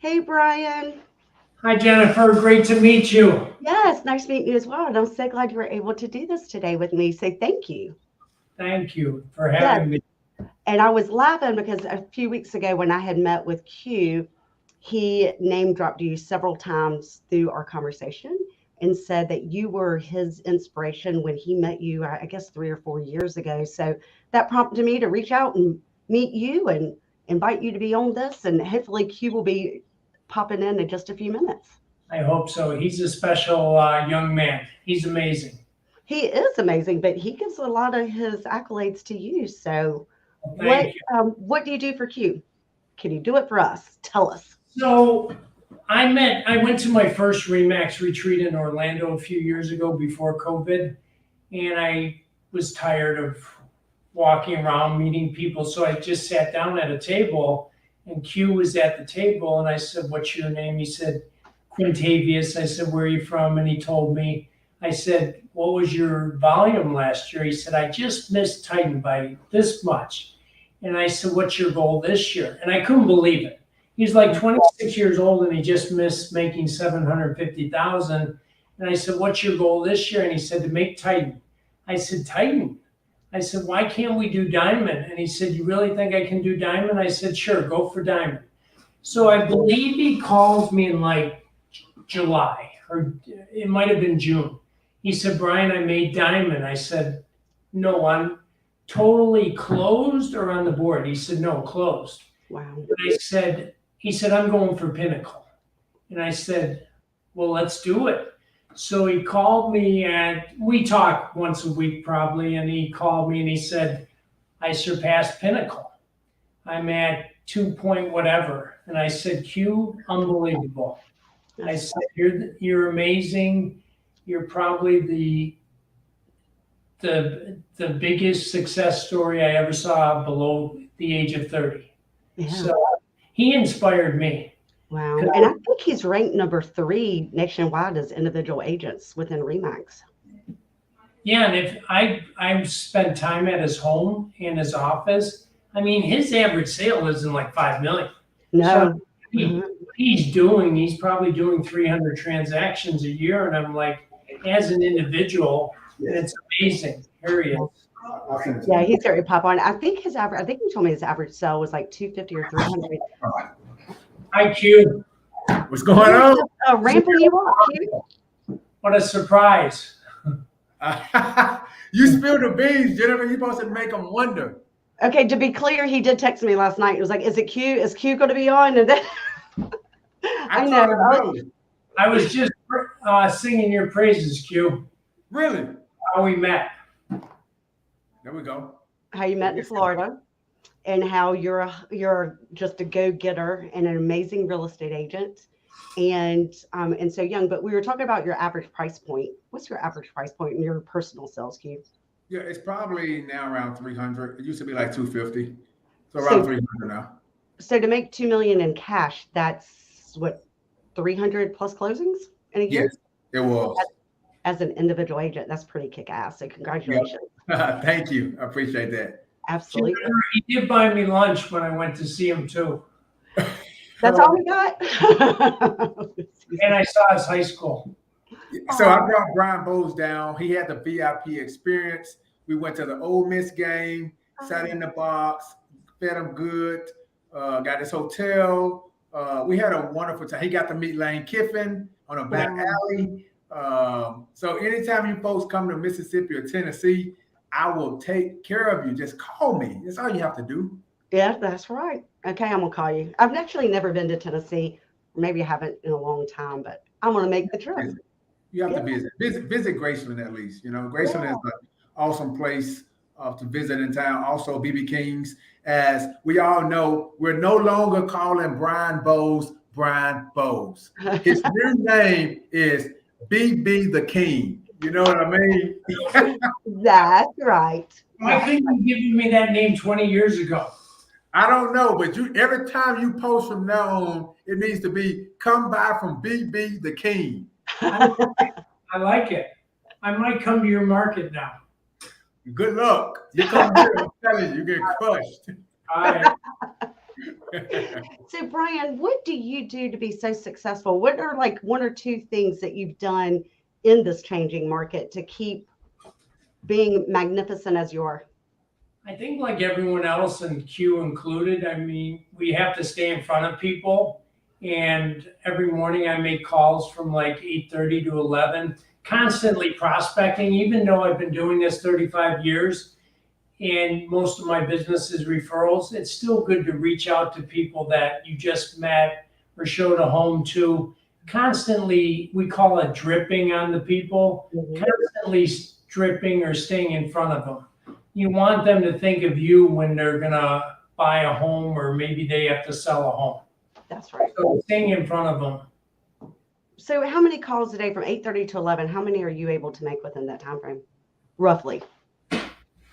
Hey, Brian. Hi, Jennifer. Great to meet you. Yes, nice meeting you as well. And I'm so glad you were able to do this today with me. So thank you. Thank you for Yes. having me. And I was laughing because a few weeks ago when I had met with Q, he name dropped you several times through our conversation and said that you were his inspiration when he met you, I guess 3 or 4 years ago. So that prompted me to reach out and meet you and invite you to be on this. And hopefully Q will be popping in just a few minutes. I hope so. He's a special young man. He's amazing. He is amazing, but he gives a lot of his accolades to you. So, Well, what thank you. what do you do for Q? Can you do it for us? Tell us. So I went to my first Remax retreat in Orlando a few years ago before COVID, and I was tired of walking around meeting people. So I just sat down at a table, and Q was at the table, and I said, "What's your name?" He said, "Quintavious." I said, "Where are you from?" And he told me. I said, "What was your volume last year?" He said, "I just missed Titan by this much." And I said, "What's your goal this year?" And I couldn't believe it. He's like 26 years old and he just missed making 750,000. And I said, "What's your goal this year?" And he said, "To make Titan." I said, "Titan?" I said, "Why can't we do diamond?" And he said, "You really think I can do diamond?" I said, "Sure, go for diamond." So I believe he calls me in like July, or it might have been June. He said, "Brian, I made diamond." I said, "No, I'm totally closed or on the board?" He said, "No, closed." Wow. And he said, "I'm going for pinnacle." And I said, "Well, let's do it." So he called me, and we talk once a week probably. And he called me and he said, "I surpassed pinnacle. I'm at 2 point whatever." And I said, "Q, unbelievable." I That's said, "You're amazing. You're probably the biggest success story I ever saw below the age of 30." yeah. So he inspired me. Wow. And I think he's ranked number three nationwide as individual agents within Remax. Yeah, and if I've spent time at his home and his office, I mean his average sale isn't like 5 million. So No. he, he's probably doing 300 transactions a year, and I'm like, as an individual, and it's amazing. Here he is. Yeah, he's very pop on. I think his average. I think he told me his average sale was like 250 or 300. IQ, What's going We're on? just ramping you up, Q. what a surprise! You spilled the beans, Jennifer. You supposed to make them wonder. Okay, to be clear, he did text me last night. He was like, "Is it Q? Is Q going to be on?" And then I I know. told him no. I was just singing your praises, Q. Really? How we met. There we go. How you met in Florida and how you're just a go-getter and an amazing real estate agent and so young. But we were talking about your average price point. What's your average price point in your personal sales, Q? Yeah, it's probably now around 300. It used to be like 250. So around So 300 now. so to make 2 million in cash, that's what 300 plus closings in a year Yes, it was. as an individual agent. That's pretty kick ass. So Yep. congratulations. Thank you. I appreciate that. Absolutely. He did buy me lunch when I went to see him too. That's So, all we got. and I saw his high school. So I Aw. brought Brian Boles down. He had the VIP experience. We went to the Ole Miss game, sat in the box, fed him good, got his hotel. We had a wonderful time. He got to meet Lane Kiffin on a back Wow. alley. So anytime you folks come to Mississippi or Tennessee, I will take care of you. Just call me. That's all you have to do. Yeah, that's right. Okay, I'm gonna call you. I've actually never been to Tennessee. Maybe I haven't in a long time, but I'm gonna make the trip. You have Yeah, to visit Graceland at least. You know, Graceland is yeah. an awesome place to visit in town. Also, BB King's. As we all know, we're no longer calling Brian Boles Brian Boles. His new name is BB the King. You know what I mean? That's right. Why couldn't you give me that name 20 years ago? I don't know, but you every time you post from now on, it needs to be come by from BB the King. I like it. I might come to your market now. Good luck. You come here, I'm telling you, you get crushed. All right. So, Brian, what do you do to be so successful? What are like one or two things that you've done in this changing market to keep being magnificent as you are? I think like everyone else and Q included, I mean, we have to stay in front of people. And every morning I make calls from like 8:30 to 11, constantly prospecting, even though I've been doing this 35 years and most of my business is referrals. It's still good to reach out to people that you just met or showed a home to. Constantly, we call it dripping on the people, Mhm. constantly dripping or staying in front of them. You want them to think of you when they're gonna buy a home or maybe they have to sell a home. That's right. So staying in front of them. So, how many calls a day from 8:30 to 11? How many are you able to make within that time frame, roughly?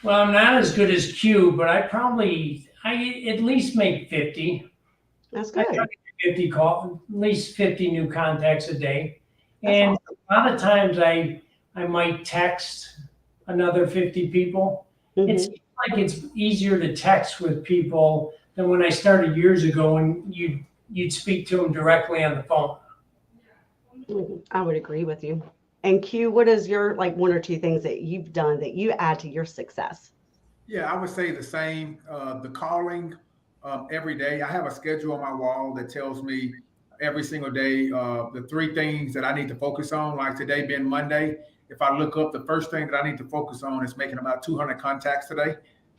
Well, I'm not as good as Q, but I at least make 50. That's I good. try to get 50 call, at least 50 new contacts a day. That's And awesome. a lot of times I might text another 50 people. It Mhm. seems like it's easier to text with people than when I started years ago when you'd speak to them directly on the phone. Mhm. I would agree with you. And Q, what is your like one or two things that you've done that you add to your success? Yeah, I would say the same. The calling every day. I have a schedule on my wall that tells me every single day the three things that I need to focus on. Like today being Monday, if I look up, the first thing that I need to focus on is making about 200 contacts today.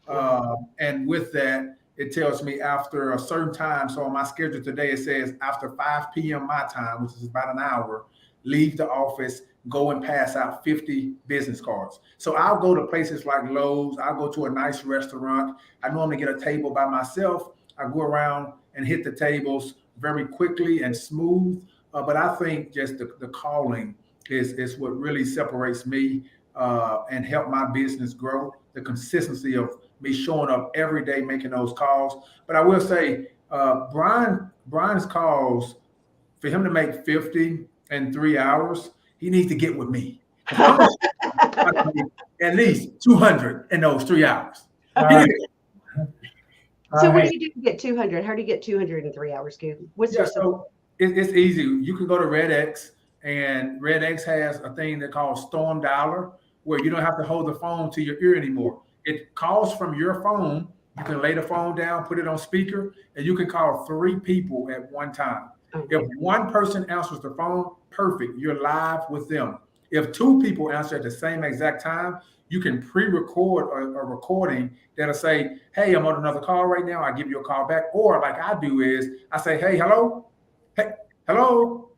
Wow. And with that, it tells me after a certain time. So on my schedule today, it says after 5 p.m. my time, which is about an hour, leave the office, go and pass out 50 business cards. So I'll go to places like Lowe's. I'll go to a nice restaurant. I normally get a table by myself. I go around and hit the tables very quickly and smooth. But I think just the calling is what really separates me and help my business grow. The consistency of me showing up every day making those calls. But I will say, Brian's calls, for him to make 50 in 3 hours, he needs to get with me because I'm going to make at least 200 in those 3 hours. All He right. needs All So, what right. do you do to get 200? How do you get 200 in 3 hours, Q? What's Yeah, your so it's easy. You can go to RedX, and RedX has a thing they call Storm Dialer, where you don't have to hold the phone to your ear anymore. It calls from your phone. You can lay the phone down, put it on speaker, and you can call three people at one time. Oh, If one person answers the phone, perfect. You're live with them. If two people answer at the same exact time, you can pre-record a recording that'll say, "Hey, I'm on another call right now. I give you a call back." Or like I do is I say, "Hey, hello, hey, hello,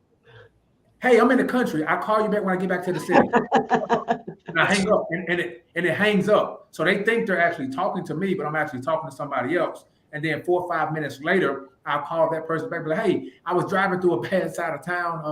hey, I'm in the country. I call you back when I get back to the city." And I hang up, and it hangs up. So they think they're actually talking to me, but I'm actually talking to somebody else. And then 4 or 5 minutes later, I'll call that person back, be like, "Hey, I was driving through a bad side of town.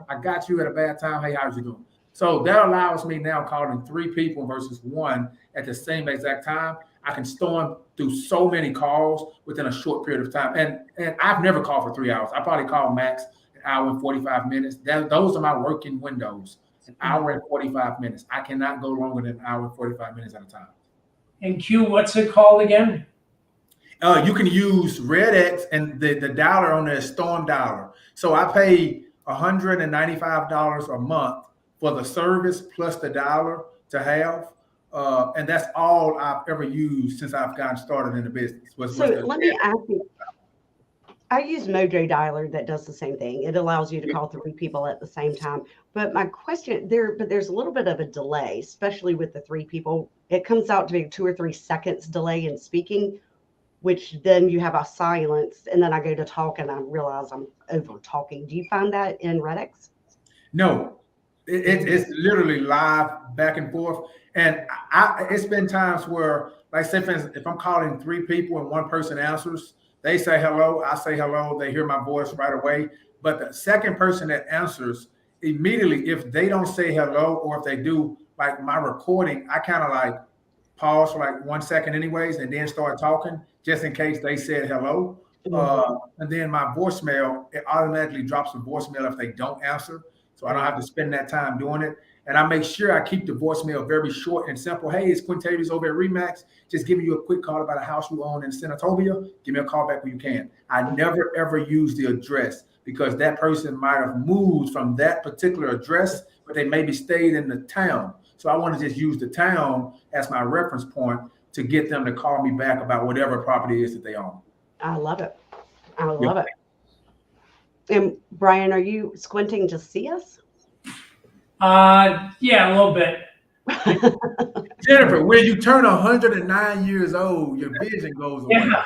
I got you at a bad time. Hey, how's you doing?" So that allows me now calling three people versus one at the same exact time. I can storm through so many calls within a short period of time. And I've never called for 3 hours. I probably call max an hour and 45 minutes. Those are my working windows. An hour and 45 minutes. I cannot go longer than an hour and 45 minutes at a time. And Q, what's it called again? You can use RedX, and the dollar on there is Storm Dollar. So I pay $195 a month for the service plus the dollar to have. And that's all I've ever used since I've gotten started in the business. so let me ask you. I use Mojo Dialer that does the same thing. It allows you to call three people at the same time. But my question but there's a little bit of a delay, especially with the three people. It comes out to be 2 or 3 seconds delay in speaking, which then you have a silence, and then I go to talk and I realize I'm over talking. Do you find that in Redx? No, it's literally live back and forth. And it's been times where, like, say, for instance, if I'm calling three people and one person answers, they say hello, I say hello, they hear my voice right away. But the second person that answers, immediately, if they don't say hello, or if they do, like my recording, I kind of like pause for like 1 second, anyways, and then start talking just in case they said hello. And then my voicemail, it automatically drops a voicemail if they don't answer. So I don't have to spend that time doing it. And I make sure I keep the voicemail very short and simple. Hey, it's Quintavious over at Remax. Just giving you a quick call about a house you own in Senatobia. Give me a call back when you can. I never, ever use the address because that person might have moved from that particular address, but they maybe stayed in the town. So I want to just use the town as my reference point to get them to call me back about whatever property it is that they own. I love it. I love it. And Brian, are you squinting to see us? Yeah, a little bit. Jennifer, when you turn 109 years old, your vision goes away. Yeah.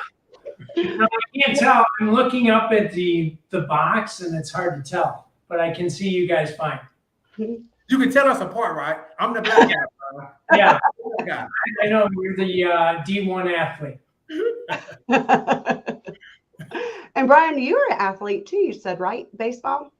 No, I can't tell. I'm looking up at the box, and it's hard to tell, but I can see you guys fine. You can tell us apart, right? I'm the black guy. Yeah, Guy. I know you're the D1 athlete. And Brian, you were an athlete too, you said, right? Baseball?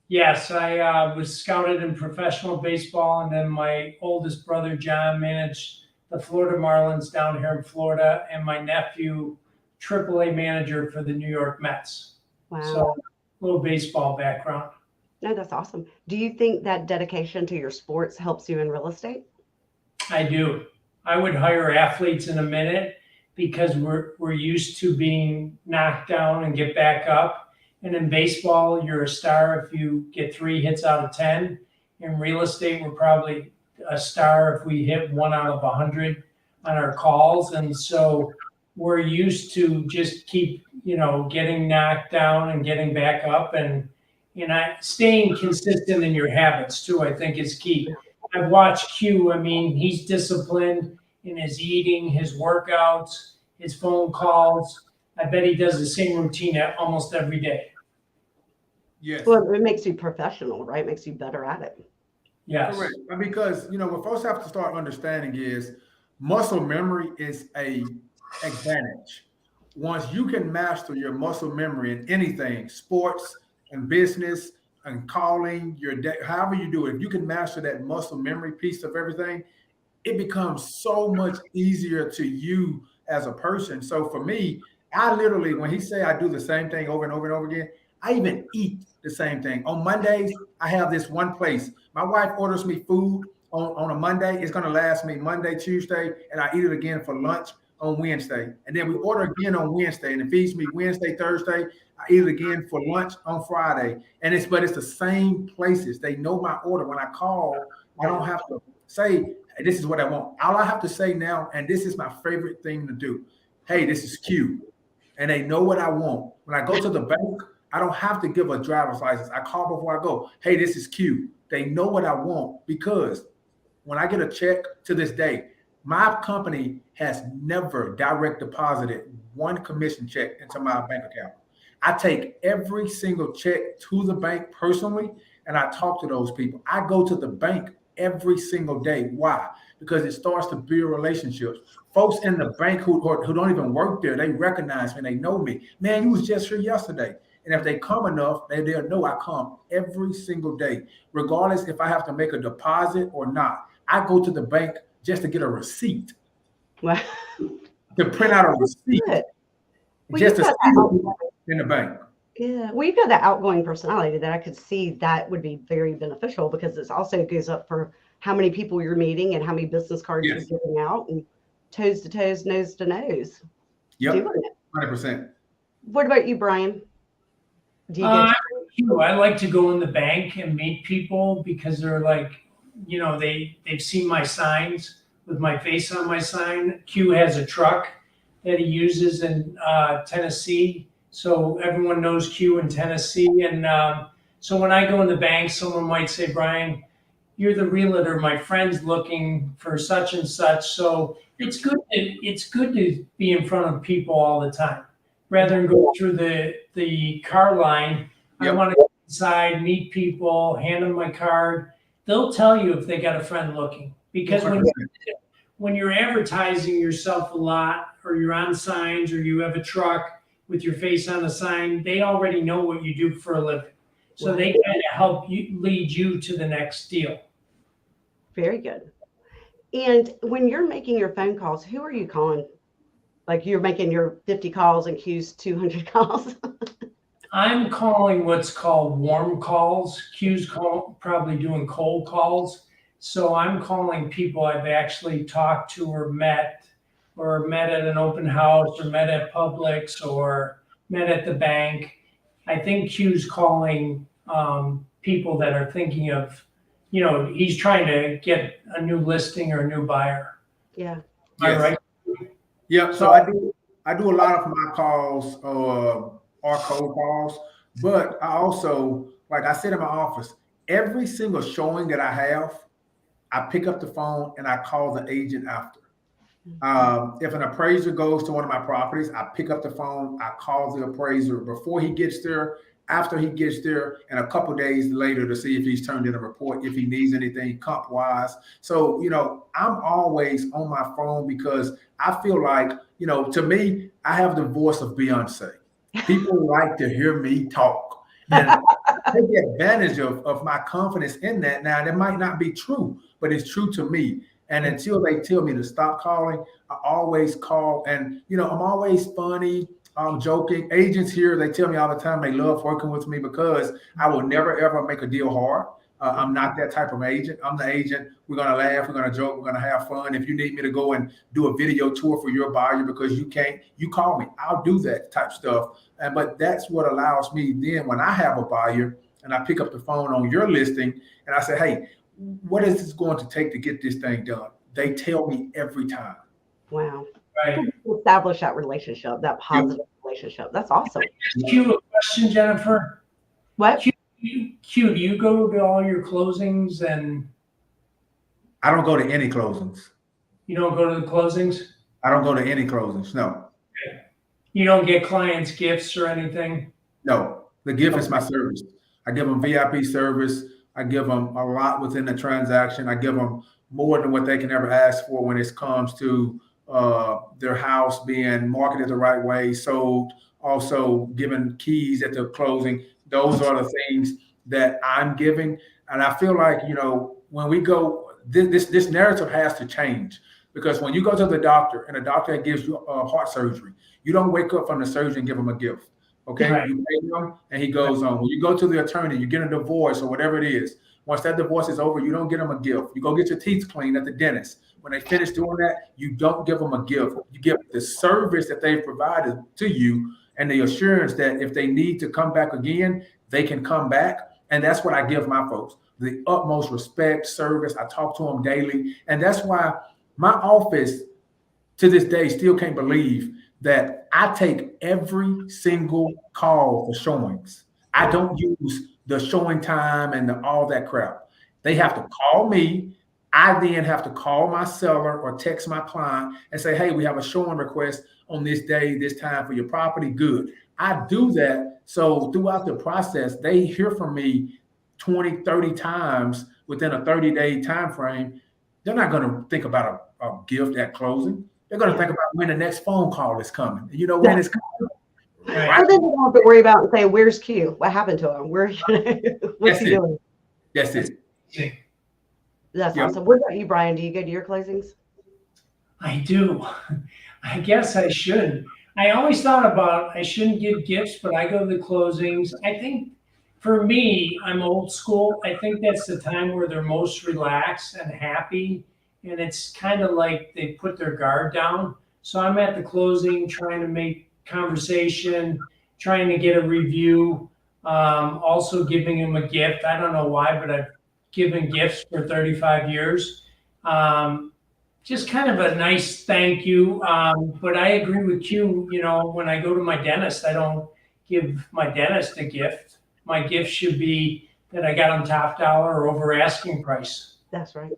Yes, I was scouted in professional baseball, and then my oldest brother, John, managed the Florida Marlins down here in Florida, and my nephew, AAA manager for the New York Mets. Wow. So, a little baseball background. No, that's awesome. Do you think that dedication to your sports helps you in real estate? I do. I would hire athletes in a minute because we're used to being knocked down and get back up. And in baseball, you're a star if you get 3 hits out of 10. In real estate, we're probably a star if we hit 1 out of 100 on our calls. And so we're used to just keep, getting knocked down and getting back up, and staying consistent in your habits too, I think is key. I've watched Q. I mean, he's disciplined in his eating, his workouts, his phone calls. I bet he does the same routine almost every day. Yes. Well, it makes you professional, right? It makes you better at it. Yes. Correct. Because, what folks have to start understanding is muscle memory is a advantage. Once you can master your muscle memory in anything, sports and business and calling your day, however you do it, if you can master that muscle memory piece of everything, it becomes so much easier to you as a person. So for me, I literally, when he say I do the same thing over and over and over again, I even eat the same thing. On Mondays, I have this one place. My wife orders me food on a Monday. It's going to last me Monday, Tuesday, and I eat it again for lunch on Wednesday. And then we order again on Wednesday, and it feeds me Wednesday, Thursday. I eat it again for lunch on Friday. But it's the same places. They know my order. When I call, I don't have to say, this is what I want. All I have to say now, and this is my favorite thing to do. Hey, this is Q. And they know what I want. When I go to the bank, I don't have to give a driver's license. I call before I go. Hey, this is Q. They know what I want, because when I get a check to this day, my company has never direct deposited one commission check into my bank account. I take every single check to the bank personally, and I talk to those people. I go to the bank every single day. Why? Because it starts to build relationships. Folks in the bank who don't even work there, they recognize me, they know me. Man, you was just here yesterday. And if they come enough, they'll know I come every single day, regardless if I have to make a deposit or not. I go to the bank just to get a receipt. Wow. To print out a receipt. Well, Just to see in the bank. Yeah. Well, you've got that outgoing personality that I could see that would be very beneficial, because it also goes up for how many people you're meeting and how many business cards Yes. you're giving out, and toes to toes, nose to nose. Yep. Doing it. 100%. What about you, Brian? Do you I like to go in the bank and meet people because they're like, they've seen my signs with my face on my sign. Q has a truck that he uses in Tennessee, so everyone knows Q in Tennessee. And so when I go in the bank, someone might say, Brian, you're the realtor. My friend's looking for such and such. So it's good to be in front of people all the time, rather than go through the car line. Yep. I want to go inside, meet people, hand them my card. They'll tell you if they got a friend looking, because when you're advertising yourself a lot, or you're on signs, or you have a truck with your face on a sign, they already know what you do for a living. So they kind of help you, lead you to the next deal. Very good. And when you're making your phone calls, who are you calling? Like, you're making your 50 calls and Q's 200 calls? I'm calling what's called warm calls. Q's probably doing cold calls. So I'm calling people I've actually talked to or met at an open house, or met at Publix, or met at the bank. I think Q's calling people that are thinking of, he's trying to get a new listing or a new buyer. Yeah. Am I Yes. right? Yep. So I do a lot of my calls are cold calls, but I also, like I said in my office, every single showing that I have, I pick up the phone and I call the agent after. If an appraiser goes to one of my properties, I pick up the phone, I call the appraiser before he gets there, after he gets there, and a couple days later to see if he's turned in a report, if he needs anything comp wise. So, I'm always on my phone because I feel like, to me, I have the voice of Beyonce. People like to hear me talk. And I take advantage of my confidence in that. Now, that might not be true, but it's true to me. And until they tell me to stop calling, I always call. And, I'm always funny. I'm joking. Agents here, they tell me all the time they love working with me because I will never, ever make a deal hard. I'm not that type of agent. I'm the agent. We're going to laugh. We're going to joke. We're going to have fun. If you need me to go and do a video tour for your buyer because you can't, you call me. I'll do that type stuff. But that's what allows me then when I have a buyer and I pick up the phone on your listing and I say, hey, what is this going to take to get this thing done? They tell me every time. Wow. Right. Establish that relationship, that positive relationship. That's awesome. Q, a question, Jennifer. What? Q, do you go to all your closings and? I don't go to any closings. You don't go to the closings? I don't go to any closings. No. Okay. You don't get clients gifts or anything? No. The gift is my service. I give them VIP service. I give them a lot within the transaction. I give them more than what they can ever ask for when it comes to their house being marketed the right way, sold, also given keys at the closing. Those are the things that I'm giving. And I feel like, when we go, this narrative has to change, because when you go to the doctor and the doctor gives you heart surgery, you don't wake up from the surgery and give them a gift. Okay, Right. You pay him and he goes on. When you go to the attorney, you get a divorce or whatever it is. Once that divorce is over, you don't get them a gift. You go get your teeth cleaned at the dentist. When they finish doing that, you don't give them a gift. You give the service that they've provided to you and the assurance that if they need to come back again, they can come back. And that's what I give my folks, the utmost respect, service. I talk to them daily. And that's why my office to this day still can't believe that I take every single call for showings. I don't use the showing time and all that crap. They have to call me. I then have to call my seller or text my client and say, hey, we have a showing request on this day, this time for your property. Good. I do that. So throughout the process, they hear from me 20, 30 times within a 30-day time frame. They're not going to think about a gift at closing. They're going to think about when the next phone call is coming. You know when it's coming. Right. And then they don't have to worry about and say, where's Q? What happened to him? What's That's he it. doing? That's it. That's Yep. awesome. What about you, Brian? Do you go to your closings? I do. I guess I should. I always thought about I shouldn't give gifts, but I go to the closings. I think for me, I'm old school. I think that's the time where they're most relaxed and happy. And it's kind of like they put their guard down. So I'm at the closing trying to make conversation, trying to get a review, also giving them a gift. I don't know why, but I've given gifts for 35 years. Just kind of a nice thank you. But I agree with Q, when I go to my dentist, I don't give my dentist a gift. My gift should be that I got them top dollar or over asking price. That's right.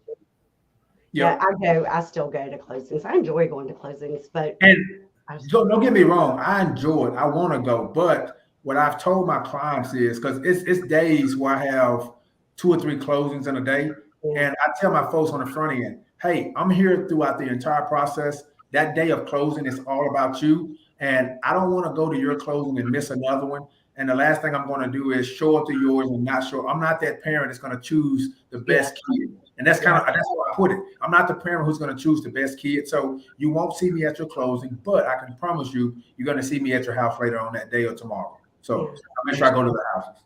Yep. Yeah, I still go to closings. I enjoy going to closings, but And don't get me wrong, I enjoy it. I want to go. But what I've told my clients is, because it's days where I have 2 or 3 closings in a day. And I tell my folks on the front end, hey, I'm here throughout the entire process. That day of closing is all about you. And I don't want to go to your closing and miss another one. And the last thing I'm going to do is show up to yours and not show. I'm not that parent that's going to choose the best kid. And that's how I put it. I'm not the parent who's going to choose the best kid. So you won't see me at your closing, but I can promise you, you're going to see me at your house later on that day or tomorrow. So I'll make sure I go to the houses.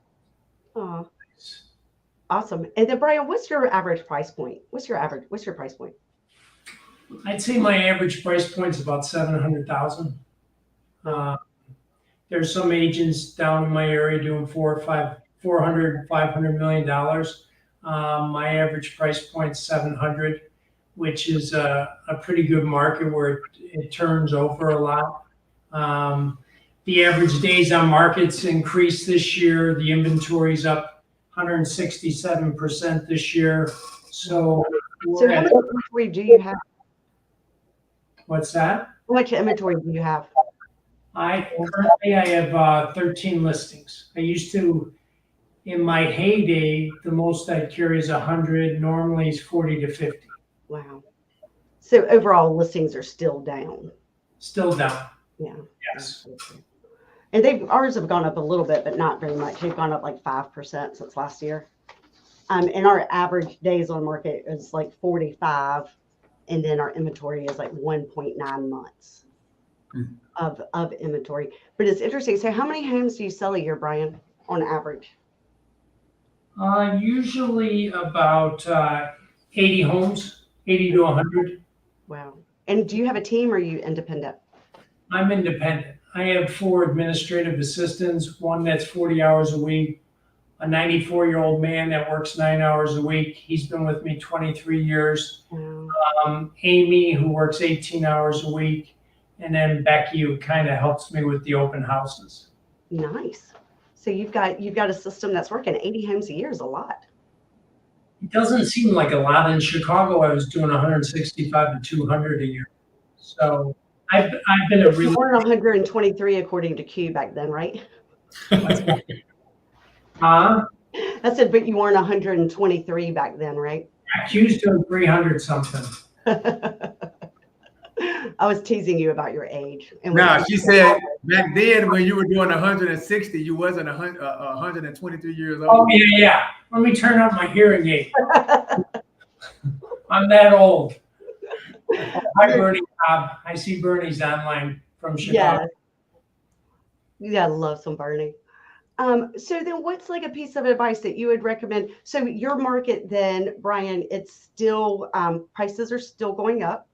Oh, Awesome. And then Brian, what's your average price point? What's your price point? I'd say my average price point is about 700,000. There's some agents down in my area doing $400, $500 million. My average price point is 700, which is a pretty good market where it turns over a lot. The average days on market's increased this year. The inventory's up 167% this year. So how much inventory do you have? What's that? How much inventory do you have? Currently I have 13 listings. I used to, in my heyday, the most I'd carry is 100. Normally it's 40 to 50. Wow. So overall listings are still down. Still down. Yeah. Yes. And ours have gone up a little bit, but not very much. They've gone up like 5% since last year. And our average days on market is like 45, and then our inventory is like 1.9 months of inventory. But it's interesting. So how many homes do you sell a year, Brian, on average? Usually about 80 homes, 80 to 100. Wow. And do you have a team or are you independent? I'm independent. I have 4 administrative assistants, one that's 40 hours a week, a 94-year-old man that works 9 hours a week. He's been with me 23 years. Wow. Amy, who works 18 hours a week, and then Becky, who kind of helps me with the open houses. Nice. So you've got a system that's working. 80 homes a year is a lot. It doesn't seem like a lot. In Chicago, I was doing 165 to 200 a year. So I've been a really. You weren't 123 according to Q back then, right? Huh? I said, but you weren't 123 back then, right? Q's doing 300 something. I was teasing you about your age. And No, she said back then when you were doing 160, you wasn't 123 years old. Oh yeah. Let me turn up my hearing aid. I'm that old. Hi, Bernie Cobb. I see Bernie's online from Chicago. Yeah, I love some Bernie. So then what's like a piece of advice that you would recommend? So your market then, Brian, it's still, prices are still going up.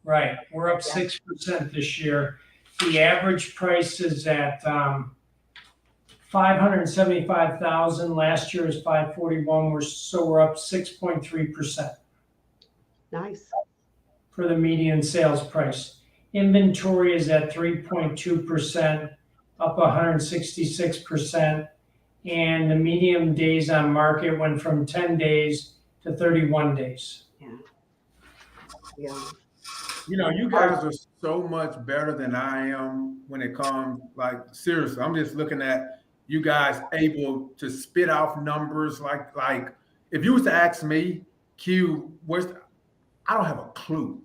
Right. We're up 6% this year. The average price is at 575,000. Last year is 541. We're up 6.3%. Nice. For the median sales price. Inventory is at 3.2%, up 166%. And the median days on market went from 10 days to 31 days. Yeah. You know, you guys are so much better than I am when it comes, like, seriously. I'm just looking at you guys able to spit off numbers like if you was to ask me, Q, I don't have a clue.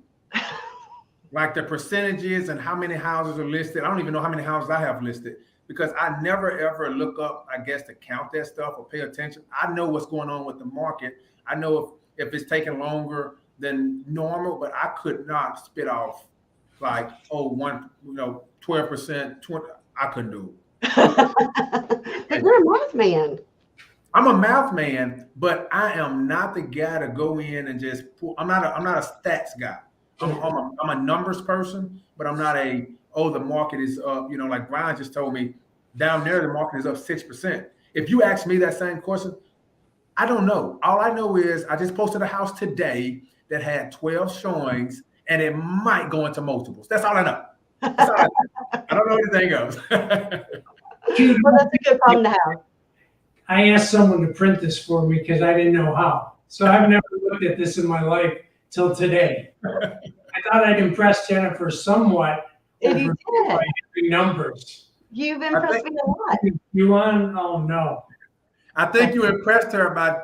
Like the percentages and how many houses are listed. I don't even know how many houses I have listed because I never ever look up, I guess, to count that stuff or pay attention. I know what's going on with the market. I know if it's taking longer than normal, but I could not spit off like 12%, 20. I couldn't do it. But you're a math man. I'm a math man, but I am not the guy to go in and just pull. I'm not a stats guy. I'm a numbers person, but I'm not the market is up. You know, like Brian just told me, down there the market is up 6%. If you ask me that same question, I don't know. All I know is I just posted a house today that had 12 showings, and it might go into multiples. That's all I know. I don't know anything else. Well, that's a good problem to have. I asked someone to print this for me because I didn't know how. So I've never looked at this in my life till today. I thought I'd impress Jennifer somewhat. And you did. By having numbers. You've impressed me a lot. You want? Oh no. I think you impressed her by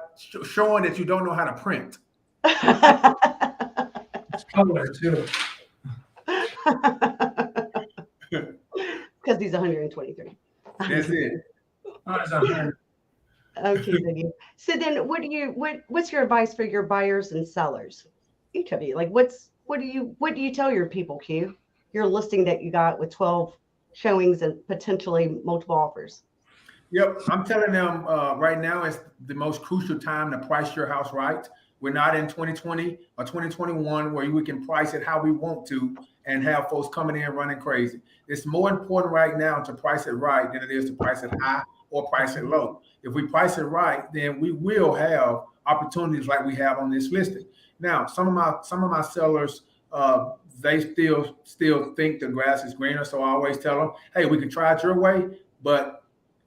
showing that you don't know how to print. It's color too. Because he's 123. That's it. It's 100. Okay, then so then what's your advice for your buyers and sellers? Each of you, like what do you tell your people, Q? Your listing that you got with 12 showings and potentially multiple offers. Yep, I'm telling them right now is the most crucial time to price your house right. We're not in 2020 or 2021 where we can price it how we want to and have folks coming in running crazy. It's more important right now to price it right than it is to price it high or price it low. If we price it right, then we will have opportunities like we have on this listing. Now, some of my sellers, they still think the grass is greener. So I always tell them, hey, we can try it your way, but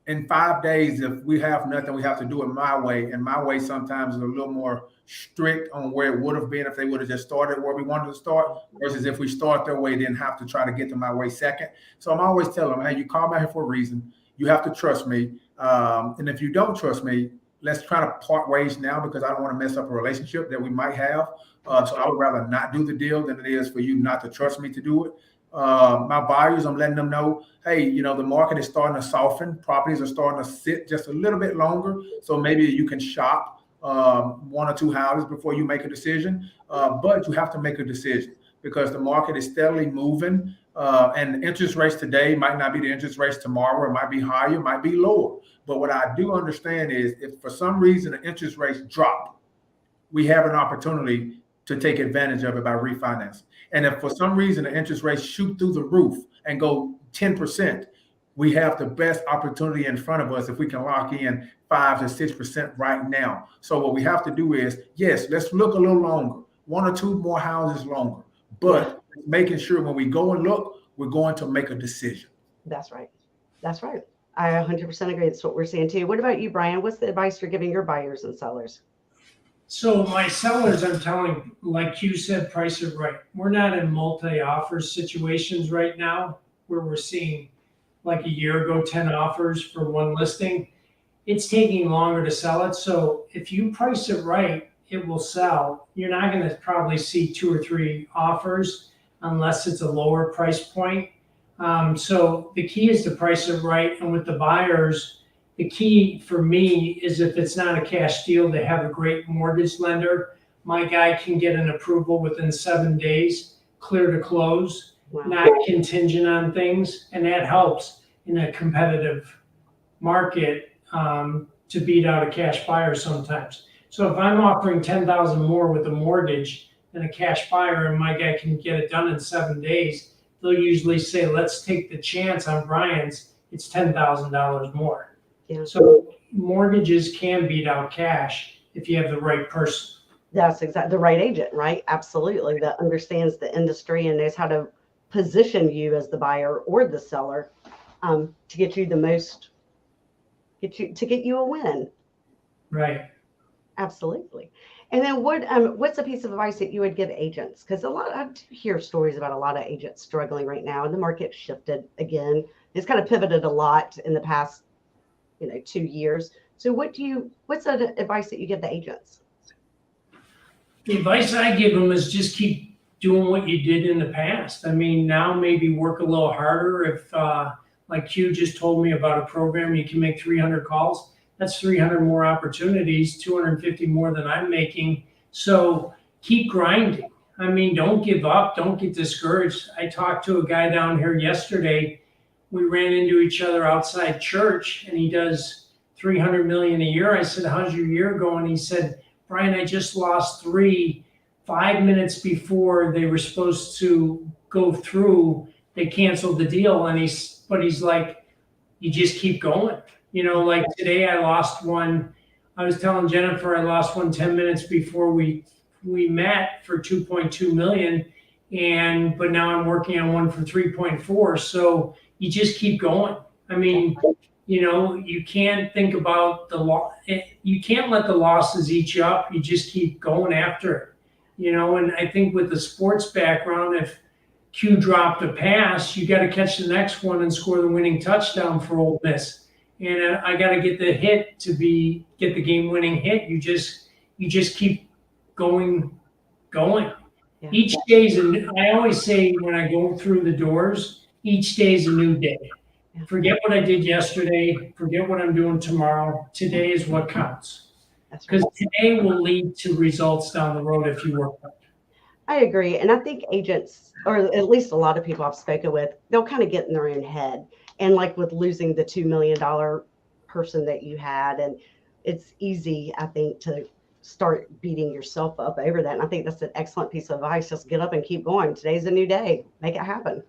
in 5 days, if we have nothing, we have to do it my way. And my way sometimes is a little more strict on where it would have been if they would have just started where we wanted to start, versus if we start their way, then have to try to get to my way second. So I'm always telling them, hey, you called me here for a reason. You have to trust me. And if you don't trust me, let's try to part ways now, because I don't want to mess up a relationship that we might have. So I would rather not do the deal than it is for you not to trust me to do it. My buyers, I'm letting them know, hey, the market is starting to soften. Properties are starting to sit just a little bit longer. So maybe you can shop one or two houses before you make a decision. But you have to make a decision because the market is steadily moving. And interest rates today might not be the interest rates tomorrow. It might be higher, it might be lower. But what I do understand is if for some reason the interest rates drop, we have an opportunity to take advantage of it by refinancing. And if for some reason the interest rates shoot through the roof and go 10%, we have the best opportunity in front of us if we can lock in 5 to 6% right now. So what we have to do is, yes, let's look a little longer, one or two more houses longer, but making sure when we go and look, we're going to make a decision. That's right. That's right. I 100% agree. That's what we're saying too. What about you, Brian? What's the advice you're giving your buyers and sellers? So my sellers, I'm telling, like you said, price it right. We're not in multi-offer situations right now where we're seeing like a year ago, 10 offers for one listing. It's taking longer to sell it. So if you price it right, it will sell. You're not going to probably see 2 or 3 offers unless it's a lower price point. So the key is to price it right. And with the buyers, the key for me is if it's not a cash deal, they have a great mortgage lender. My guy can get an approval within 7 days, clear to close, not contingent on things. And that helps in a competitive market to beat out a cash buyer sometimes. So if I'm offering $10,000 more with a mortgage than a cash buyer and my guy can get it done in 7 days, they'll usually say, let's take the chance on Brian's, it's $10,000 more. Yeah. So mortgages can beat out cash if you have the right person. That's exactly the right agent, right? Absolutely. That understands the industry and knows how to position you as the buyer or the seller to get you the most, to get you a win. Right. Absolutely. And then what's a piece of advice that you would give agents? Because I hear stories about a lot of agents struggling right now, and the market shifted again. It's kind of pivoted a lot in the past 2 years. So what's the advice that you give the agents? The advice I give them is just keep doing what you did in the past. I mean, now maybe work a little harder. If like Q just told me about a program, you can make 300 calls. That's 300 more opportunities, 250 more than I'm making. So keep grinding. I mean, don't give up. Don't get discouraged. I talked to a guy down here yesterday. We ran into each other outside church, and he does 300 million a year. I said, how's your year going? He said, Brian, I just lost 3. 5 minutes before they were supposed to go through, they canceled the deal. But he's like, you just keep going. Like today I lost one. I was telling Jennifer I lost one 10 minutes before we met for 2.2 million. But now I'm working on one for 3.4. So you just keep going. I mean, you can't think about you can't let the losses eat you up. You just keep going after it. And I think with the sports background, if Q dropped a pass, you got to catch the next one and score the winning touchdown for Ole Miss. And I got to get the hit get the game-winning hit. You just keep going. Yeah. Each day I always say when I go through the doors, each day is a new day. Yeah. Forget what I did yesterday. Forget what I'm doing tomorrow. Today is what counts. Because today will lead to results down the road if you work hard. I agree. And I think agents, or at least a lot of people I've spoken with, they'll kind of get in their own head. And like with losing the $2 million person that you had. And it's easy, I think, to start beating yourself up over that. And I think that's an excellent piece of advice. Just get up and keep going. Today's a new day. Make it happen.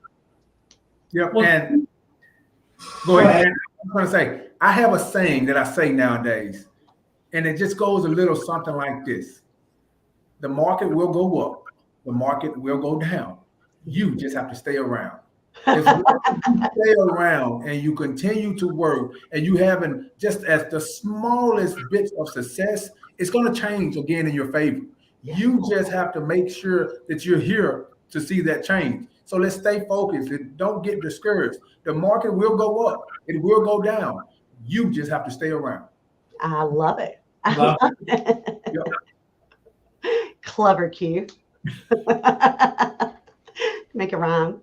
Yep. Well, And go ahead. I'm going to say, I have a saying that I say nowadays, and it just goes a little something like this. The market will go up. The market will go down. You just have to stay around. If you stay around and you continue to work and you haven't just as the smallest bits of success, it's going to change again in your favor. You just have to make sure that you're here to see that change. So let's stay focused and don't get discouraged. The market will go up. It will go down. You just have to stay around. I love it. Love it. Yep. Clever Q. Make a rhyme.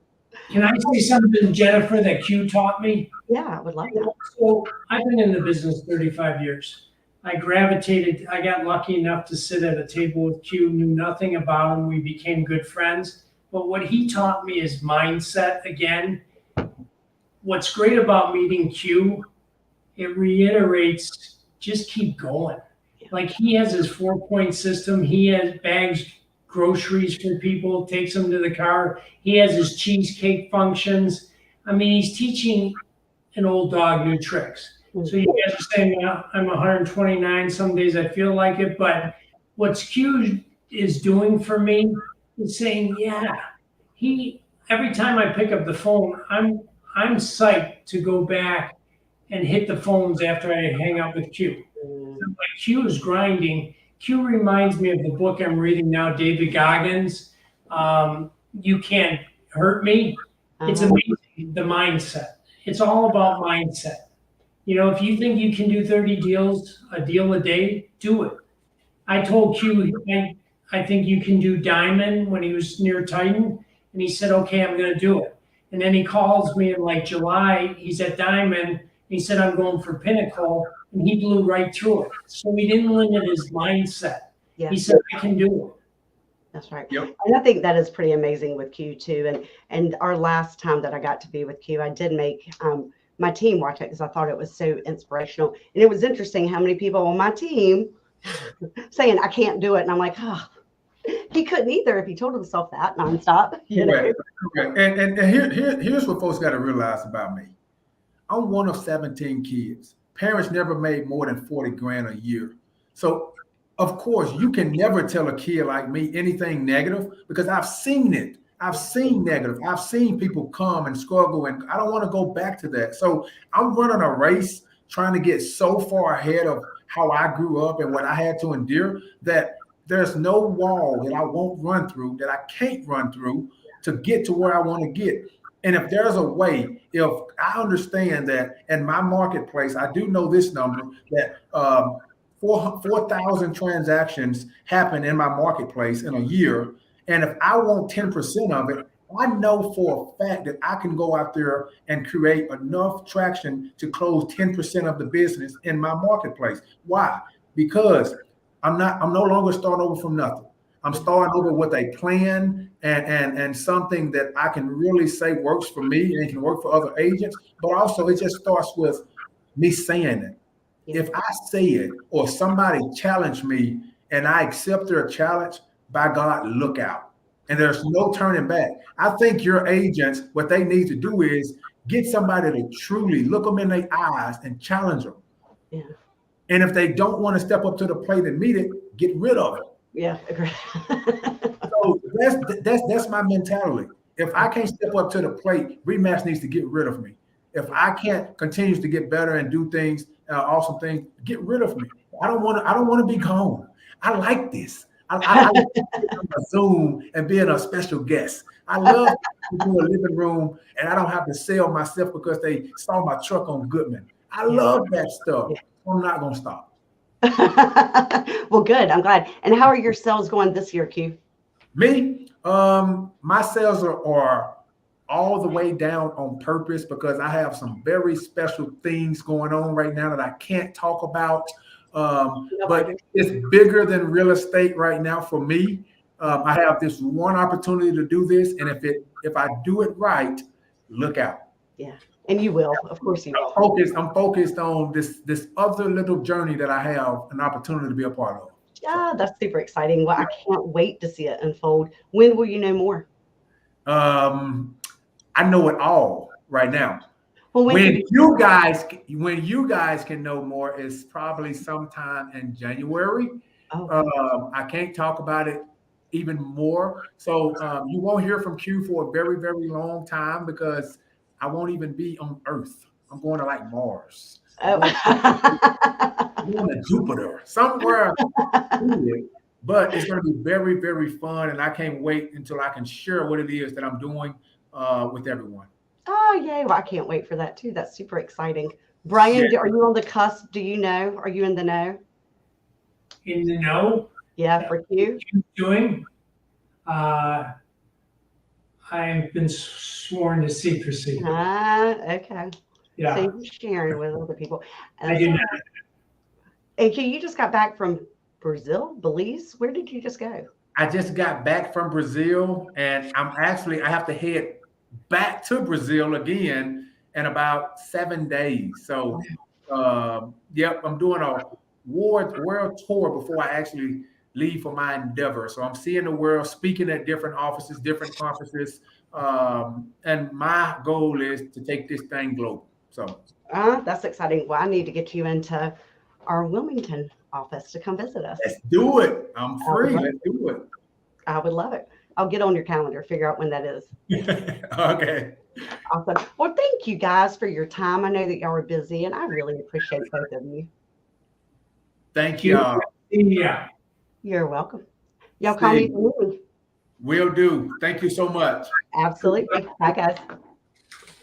Can I say something, Jennifer, that Q taught me? Yeah, I would love that. So I've been in the business 35 years. I got lucky enough to sit at a table with Q, knew nothing about him. We became good friends. But what he taught me is mindset again. What's great about meeting Q, it reiterates, just keep going. Like he has his 4-point system. He has bags groceries for people, takes them to the car. He has his cheesecake functions. I mean, he's teaching an old dog new tricks. So you guys are saying I'm 129. Some days I feel like it, but what's Q is doing for me is saying, every time I pick up the phone, I'm psyched to go back and hit the phones after I hang up with Q. Like Q is grinding. Q reminds me of the book I'm reading now, David Goggins. You Can't Hurt Me. It's amazing, the mindset. It's all about mindset. You know, if you think you can do 30 deals, a deal a day, do it. I told Q, I think you can do Diamond when he was near Titan. And he said, okay, I'm going to do it. And then he calls me in like July. He's at Diamond. He said, I'm going for Pinnacle. And he blew right through it. So he didn't limit his mindset. Yeah. He said, I can do it. That's right. Yep. And I think that is pretty amazing with Q too. And our last time that I got to be with Q, I did make my team watch it because I thought it was so inspirational. And it was interesting how many people on my team saying I can't do it. And I'm like, oh, he couldn't either if he told himself that nonstop. You know? Right. And here's what folks got to realize about me. I'm one of 17 kids. Parents never made more than 40 grand a year. So, of course, you can never tell a kid like me anything negative because I've seen it. I've seen negative. I've seen people come and struggle, and I don't want to go back to that. So I'm running a race trying to get so far ahead of how I grew up and what I had to endure that there's no wall that I won't run through, that I can't run through to get to where I want to get. And if there's a way, if I understand that in my marketplace, I do know this number, that 4,000 transactions happen in my marketplace in a year. And if I want 10% of it, I know for a fact that I can go out there and create enough traction to close 10% of the business in my marketplace. Why? Because I'm no longer starting over from nothing. I'm starting over with a plan and something that I can really say works for me and it can work for other agents. But also it just starts with me saying it. If I say it or somebody challenge me and I accept their challenge, by God, look out. And there's no turning back. I think your agents, what they need to do is get somebody to truly look them in their eyes and challenge them. Yeah. And if they don't want to step up to the plate and meet it, get rid of it. Yeah, agree. So that's my mentality. If I can't step up to the plate, Rematch needs to get rid of me. If I can't continue to get better and do things, awesome things, get rid of me. I don't want to be gone. I like this. I like on a Zoom and being a special guest. I love to do a living room and I don't have to sell myself because they saw my truck on Goodman. I love that stuff. Yeah. I'm not going to stop. Well, good. I'm glad. And how are your sales going this year, Q? Me, my sales are all the way down on purpose because I have some very special things going on right now that I can't talk about. But it's bigger than real estate right now for me. I have this one opportunity to do this, and if I do it right, look out. Yeah. And you will, of course you will. I'm focused on this other little journey that I have an opportunity to be a part of. Yeah, that's super exciting. Well, I can't wait to see it unfold. When will you know more? I know it all right now. Well, When you guys can know more is probably sometime in January. I can't talk about it even more. So you won't hear from Q for a very, very long time because I won't even be on Earth. I'm going to like Mars. I'm going to Jupiter, somewhere. But it's going to be very, very fun. And I can't wait until I can share what it is that I'm doing with everyone. Oh, yay. Well, I can't wait for that too. That's super exciting. Brian, are you on the cusp? Do you know? Are you in the know? In the know? Yeah, for you? What you're doing? I've been sworn to secrecy. Okay. Yeah. So you're sharing with other people. I do not. And you just got back from Belize? Where did you just go? I just got back from Brazil, and I have to head back to Brazil again in about 7 days. So, yep, I'm doing a world tour before I actually leave for my endeavor. So I'm seeing the world, speaking at different offices, different conferences, and my goal is to take this thing global. So that's exciting. Well, I need to get you into our Wilmington office to come visit us. Let's do it. I'm free. Let's do it. I would love it. I'll get on your calendar, figure out when that is. Okay. Awesome. Well, thank you guys for your time. I know that y'all are busy, and I really appreciate both of you. Thank you. Yeah. You're welcome. Y'all call me. Will do. Thank you so much. Absolutely. Bye, guys.